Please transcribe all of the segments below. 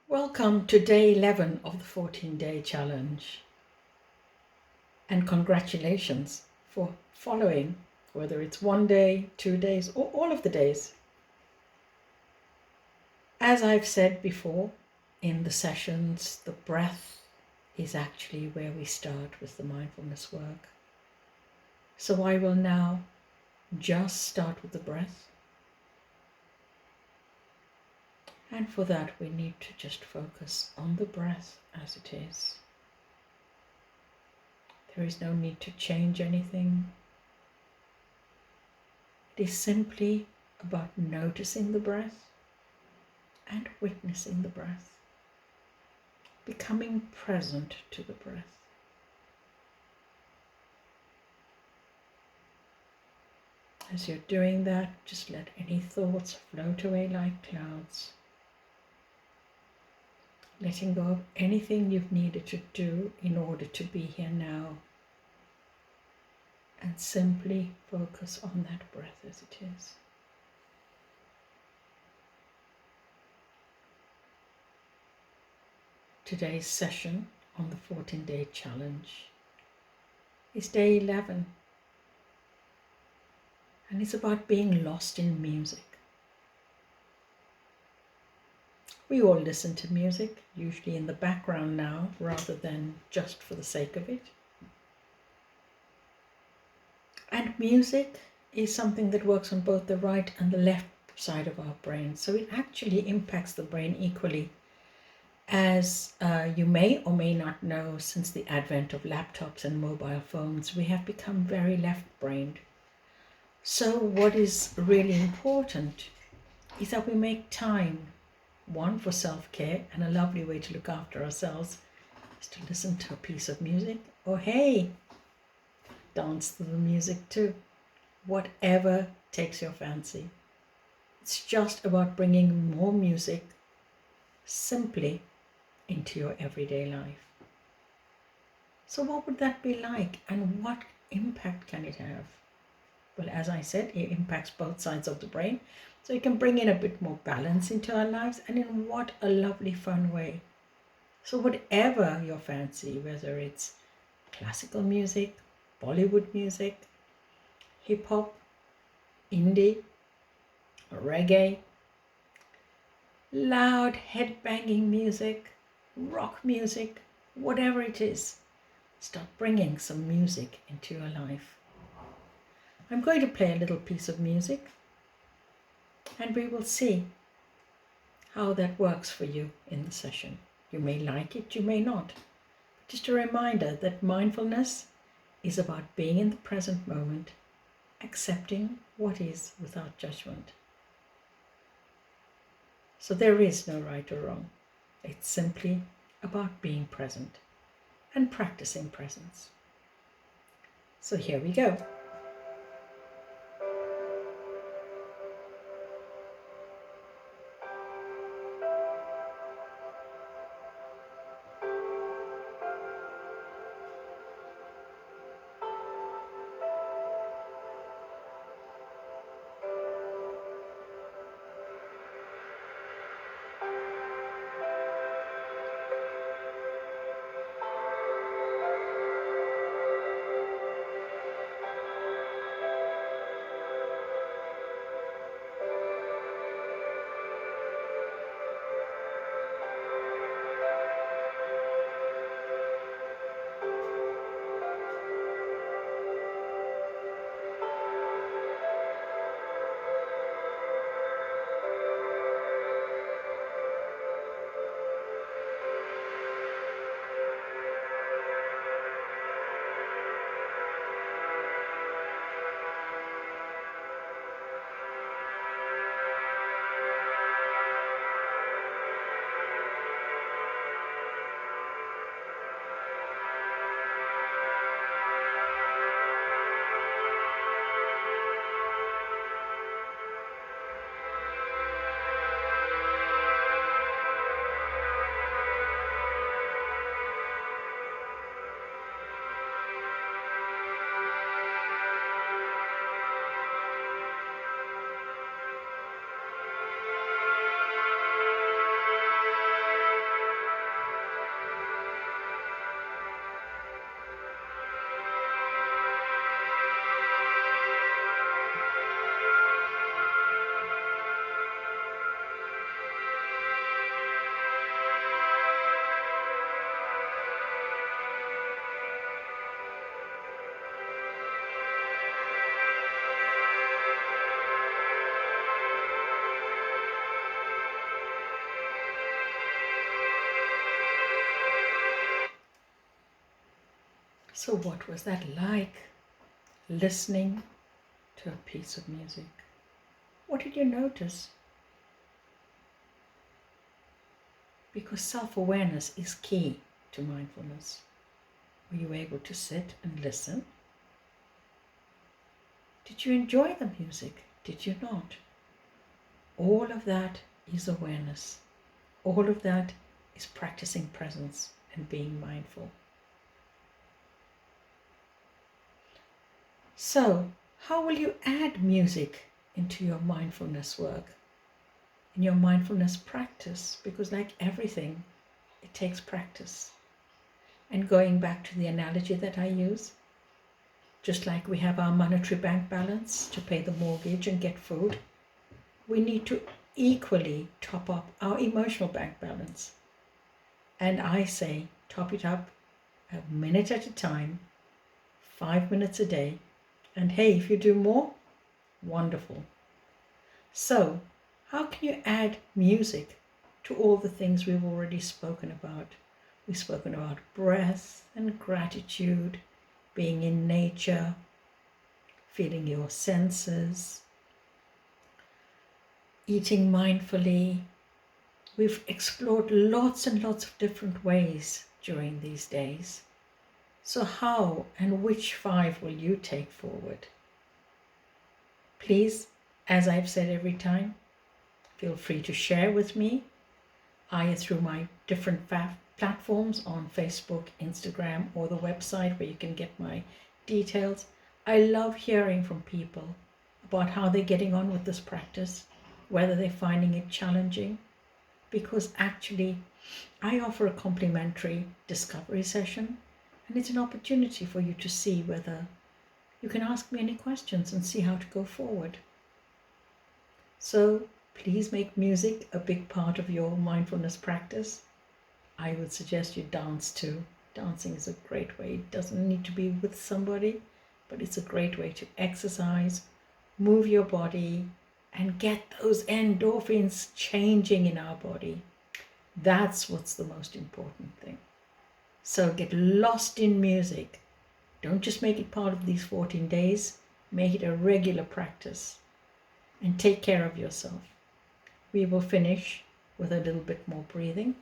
Welcome to day 11 of the 14-day challenge. And congratulations for following, whether it's 1 day, 2 days, or all of the days. As I've said before in the sessions, the breath is actually where we start with the mindfulness work. So I will now just start with the breath. And for that, we need to just focus on the breath as it is. There is no need to change anything. It is simply about noticing the breath and witnessing the breath, becoming present to the breath. As you're doing that, just let any thoughts float away like clouds, letting go of anything you've needed to do in order to be here now, and simply focus on that breath as it is. Today's session on the 14-day challenge is day 11, and it's about being lost in music. We all listen to music, usually in the background now, rather than just for the sake of it. And music is something that works on both the right and the left side of our brain, so it actually impacts the brain equally. As you may or may not know, since the advent of laptops and mobile phones, we have become very left-brained. So what is really important is that we make time, one, for self-care, and a lovely way to look after ourselves is to listen to a piece of music, or hey, dance to the music too. Whatever takes your fancy. It's just about bringing more music simply into your everyday life. So what would that be like, and what impact can it have? Well, as I said, it impacts both sides of the brain, so it can bring in a bit more balance into our lives, and in what a lovely fun way. So whatever your fancy, whether it's classical music, Bollywood music, hip-hop, indie, reggae, loud head-banging music, rock music, whatever it is, start bringing some music into your life. I'm going to play a little piece of music, and we will see how that works for you in the session. You may like it, you may not. Just a reminder that mindfulness is about being in the present moment, accepting what is without judgment. So there is no right or wrong. It's simply about being present and practicing presence. So here we go. So what was that like, listening to a piece of music? What did you notice? Because self-awareness is key to mindfulness. Were you able to sit and listen? Did you enjoy the music? Did you not? All of that is awareness. All of that is practicing presence and being mindful. So, how will you add music into your mindfulness work, in your mindfulness practice? Because like everything, it takes practice. And going back to the analogy that I use, just like we have our monetary bank balance to pay the mortgage and get food, we need to equally top up our emotional bank balance. And I say, top it up a minute at a time, 5 minutes a day. And hey, if you do more, wonderful. So, how can you add music to all the things we've already spoken about? We've spoken about breath and gratitude, being in nature, feeling your senses, eating mindfully. We've explored lots and lots of different ways during these days. So how and which 5 will you take forward? Please, as I've said every time, feel free to share with me, either through my different platforms on Facebook, Instagram, or the website where you can get my details. I love hearing from people about how they're getting on with this practice, whether they're finding it challenging, because actually I offer a complimentary discovery session, and it's an opportunity for you to see whether you can ask me any questions and see how to go forward. So please make music a big part of your mindfulness practice. I would suggest you dance too. Dancing is a great way. It doesn't need to be with somebody, but it's a great way to exercise, move your body, and get those endorphins changing in our body. That's what's the most important thing. So get lost in music. Don't just make it part of these 14 days. Make it a regular practice. And take care of yourself. We will finish with a little bit more breathing.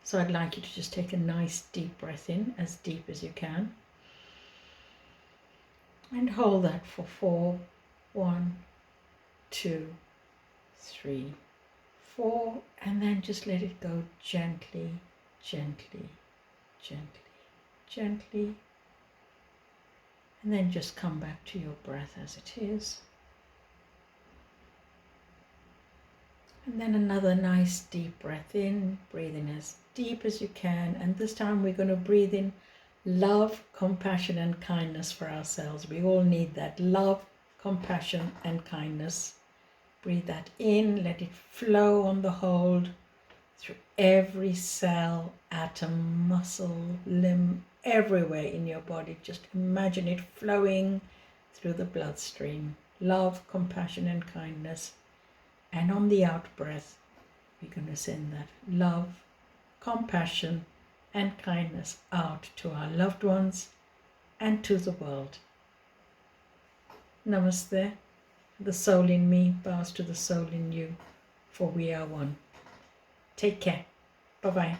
So I'd like you to just take a nice deep breath in, as deep as you can. And hold that for 4. 1, 2, 3, 4. And then just let it go gently, gently, gently, gently. And then just come back to your breath as it is. And then another nice deep breath in, breathe in as deep as you can. And this time we're going to breathe in love, compassion and kindness for ourselves. We all need that love, compassion and kindness. Breathe that in, let it flow on the hold through every cell, atom, muscle, limb, everywhere in your body. Just imagine it flowing through the bloodstream. Love, compassion and kindness. And on the out breath, we're going to send that love, compassion and kindness out to our loved ones and to the world. Namaste. The soul in me bows to the soul in you, for we are one. Take care. Bye-bye.